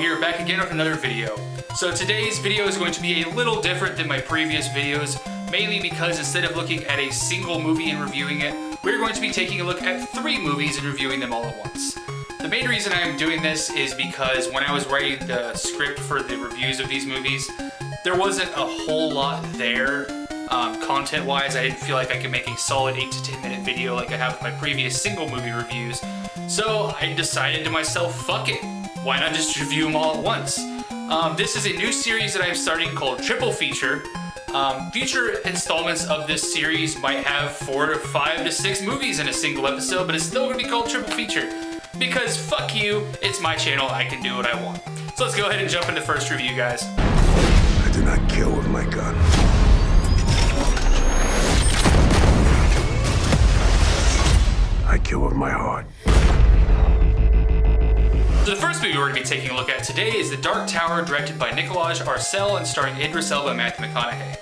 here, back again with another video. So today's video is going to be a little different than my previous videos, mainly because instead of looking at a single movie and reviewing it, we're going to be taking a look at 3 movies and reviewing them all at once. The main reason I am doing this is because when I was writing the script for the reviews of these movies, there wasn't a whole lot there. Content-wise, I didn't feel like I could make a solid 8 to 10 minute video like I have with my previous single movie reviews. So I decided to myself, fuck it. Why not just review them all at once? This is a new series that I'm starting called Triple Feature. Future installments of this series might have 4 to 5 to 6 movies in a single episode, but it's still going to be called Triple Feature. Because fuck you, it's my channel, I can do what I want. So let's go ahead and jump into the first review, guys. I do not kill with my gun. I kill with my heart. So the first movie we're going to be taking a look at today is The Dark Tower, directed by Nicolas Arcel and starring Idris Elba and Matthew McConaughey.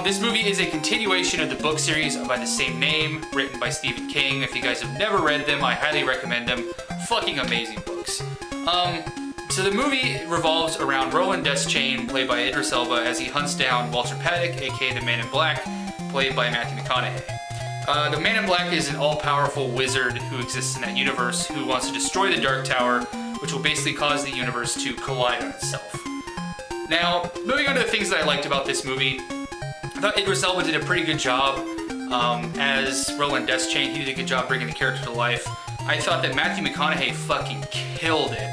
This movie is a continuation of the book series by the same name, written by Stephen King. If you guys have never read them, I highly recommend them. Fucking amazing books. So the movie revolves around Roland Deschain, played by Idris Elba, as he hunts down Walter Paddock, aka the Man in Black, played by Matthew McConaughey. The Man in Black is an all-powerful wizard who exists in that universe who wants to destroy the Dark Tower, which will basically cause the universe to collide on itself. Now, moving on to the things that I liked about this movie, I thought Idris Elba did a pretty good job as Roland Deschain. He did a good job bringing the character to life. I thought that Matthew McConaughey fucking killed it.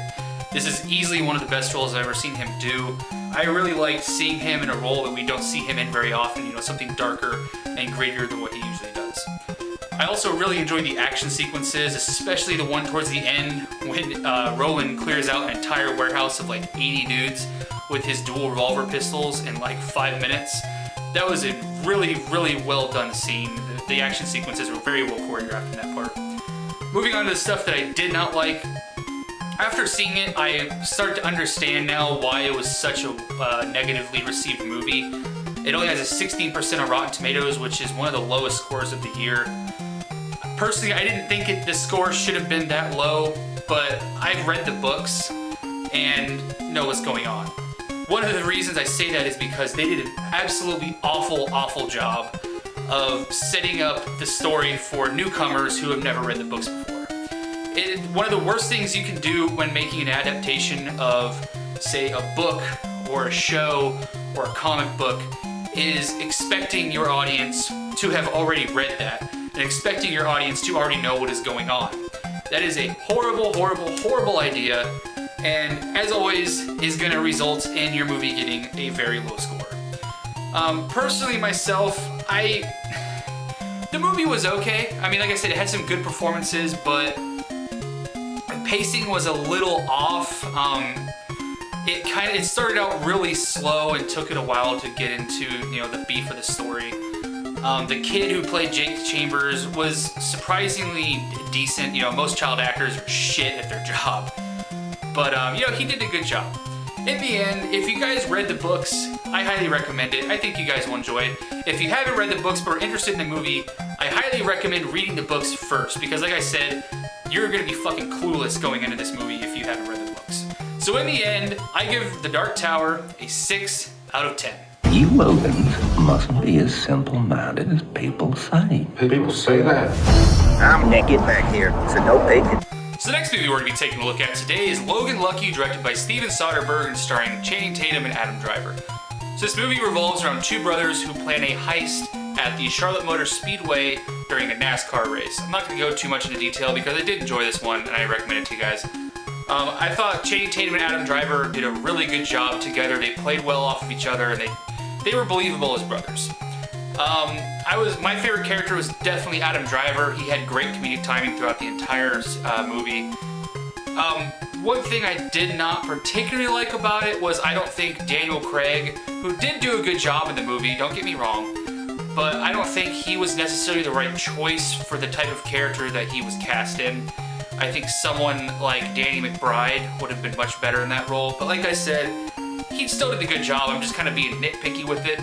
This is easily one of the best roles I've ever seen him do. I really liked seeing him in a role that we don't see him in very often, you know, something darker and grittier than what he usually does. I also really enjoyed the action sequences, especially the one towards the end when Roland clears out an entire warehouse of like 80 dudes with his dual revolver pistols in like 5 minutes. That was a really, really well done scene. The action sequences were very well choreographed in that part. Moving on to the stuff that I did not like. After seeing it, I start to understand now why it was such a negatively received movie. It only has a 16% on Rotten Tomatoes, which is one of the lowest scores of the year. Personally, I didn't think the score should have been that low, but I've read the books and know what's going on. One of the reasons I say that is because they did an absolutely awful job of setting up the story for newcomers who have never read the books before. One of the worst things you can do when making an adaptation of, say, a book or a show or a comic book is expecting your audience to have already read that and expecting your audience to already know what is going on. That is a horrible idea, and as always is going to result in your movie getting a very low score. Personally myself, the movie was okay. I mean, like I said, it had some good performances, but pacing was a little off. It started out really slow and took it a while to get into, you know, the beef of the story. The kid who played Jake Chambers was surprisingly decent. You know, most child actors are shit at their job, but you know, he did a good job. In the end, if you guys read the books, I highly recommend it. I think you guys will enjoy it. If you haven't read the books but are interested in the movie, I highly recommend reading the books first, because like I said, you're gonna be fucking clueless going into this movie if you haven't read the books. So in the end, I give The Dark Tower a 6 out of 10. You Logans mustn't be as simple-minded as people say. People say that. I'm naked back here, so no bacon. So the next movie we're going to be taking a look at today is Logan Lucky, directed by Steven Soderbergh and starring Channing Tatum and Adam Driver. So this movie revolves around 2 brothers who plan a heist at the Charlotte Motor Speedway during a NASCAR race. I'm not going to go too much into detail because I did enjoy this one and I recommend it to you guys. I thought Channing Tatum and Adam Driver did a really good job together. They played well off of each other and they were believable as brothers. My favorite character was definitely Adam Driver. He had great comedic timing throughout the entire movie. One thing I did not particularly like about it was I don't think Daniel Craig, who did do a good job in the movie, don't get me wrong, but I don't think he was necessarily the right choice for the type of character that he was cast in. I think someone like Danny McBride would have been much better in that role, but like I said, he still did a good job. I'm just kind of being nitpicky with it.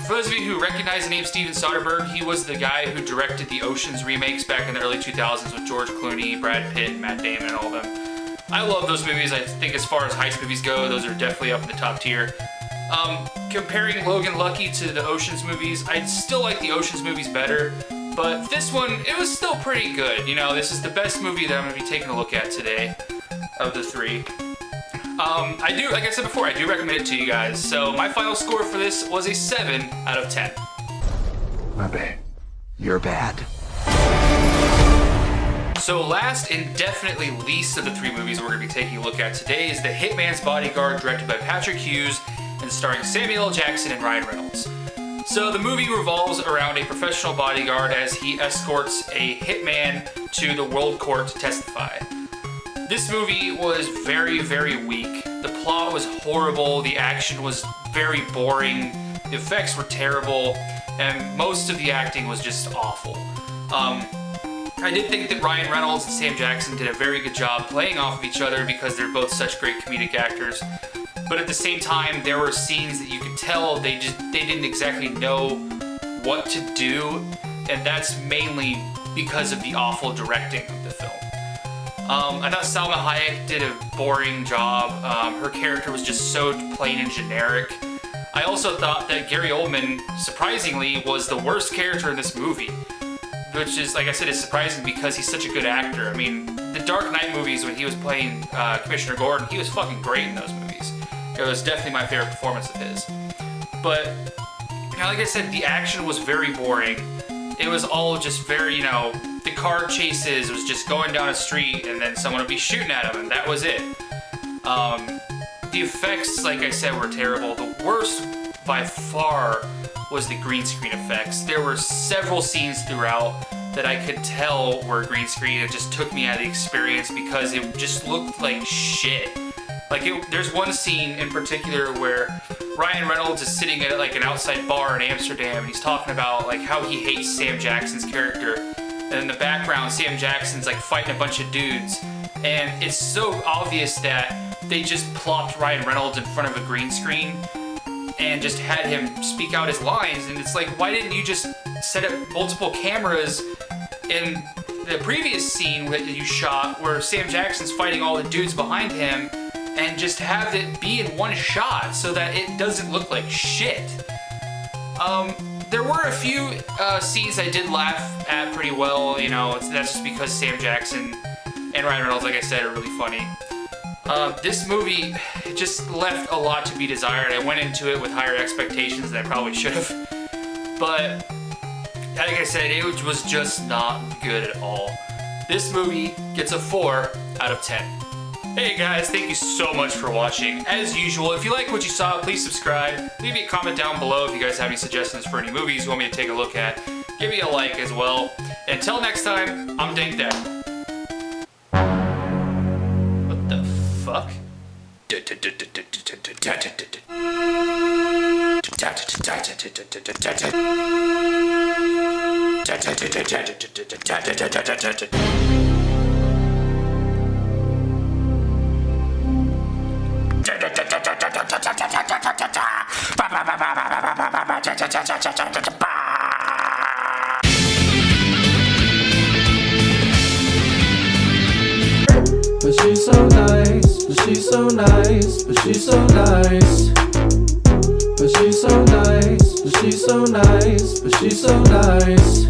For those of you who recognize the name Steven Soderbergh, he was the guy who directed the Ocean's remakes back in the early 2000s with George Clooney, Brad Pitt, Matt Damon, and all of them. I love those movies. I think as far as heist movies go, those are definitely up in the top tier. Comparing Logan Lucky to the Ocean's movies, I still like the Ocean's movies better, but this one, it was still pretty good. You know, this is the best movie that I'm going to be taking a look at today of the three. I do, like I said before, I do recommend it to you guys. So my final score for this was a 7 out of 10. My bad. You're bad. So last and definitely least of the three movies we're going to be taking a look at today is The Hitman's Bodyguard, directed by Patrick Hughes and starring Samuel L. Jackson and Ryan Reynolds. So the movie revolves around a professional bodyguard as he escorts a hitman to the world court to testify. This movie was very, very weak. The plot was horrible, the action was very boring, the effects were terrible, and most of the acting was just awful. I did think that Ryan Reynolds and Sam Jackson did a very good job playing off of each other because they're both such great comedic actors. But at the same time, there were scenes that you could tell they didn't exactly know what to do, and that's mainly because of the awful directing of the film. I thought Salma Hayek did a boring job. Her character was just so plain and generic. I also thought that Gary Oldman, surprisingly, was the worst character in this movie. Which is, like I said, is surprising because he's such a good actor. I mean, the Dark Knight movies, when he was playing Commissioner Gordon, he was fucking great in those movies. It was definitely my favorite performance of his. But, you know, like I said, the action was very boring. It was all just very, you know, the car chases was just going down a street and then someone would be shooting at him and that was it. The effects, like I said, were terrible. The worst by far was the green screen effects. There were several scenes throughout that I could tell were green screen. It just took me out of the experience because it just looked like shit. Like, there's one scene in particular where Ryan Reynolds is sitting at like an outside bar in Amsterdam and he's talking about like how he hates Sam Jackson's character. And in the background, Sam Jackson's like fighting a bunch of dudes. And it's so obvious that they just plopped Ryan Reynolds in front of a green screen and just had him speak out his lines. And it's like, why didn't you just set up multiple cameras in the previous scene that you shot where Sam Jackson's fighting all the dudes behind him and just have it be in one shot so that it doesn't look like shit? There were a few scenes I did laugh at pretty well, you know, that's just because Sam Jackson and Ryan Reynolds, like I said, are really funny. This movie just left a lot to be desired. I went into it with higher expectations than I probably should have. But, like I said, it was just not good at all. This movie gets a 4 out of 10. Hey guys, thank you so much for watching. As usual, if you like what you saw, please subscribe. Leave me a comment down below if you guys have any suggestions for any movies you want me to take a look at. Give me a like as well. Until next time, I'm Dank. What the fuck? But she's so nice, but she's so nice, but she's so nice. But she's so nice, but she's so nice, but she's so nice.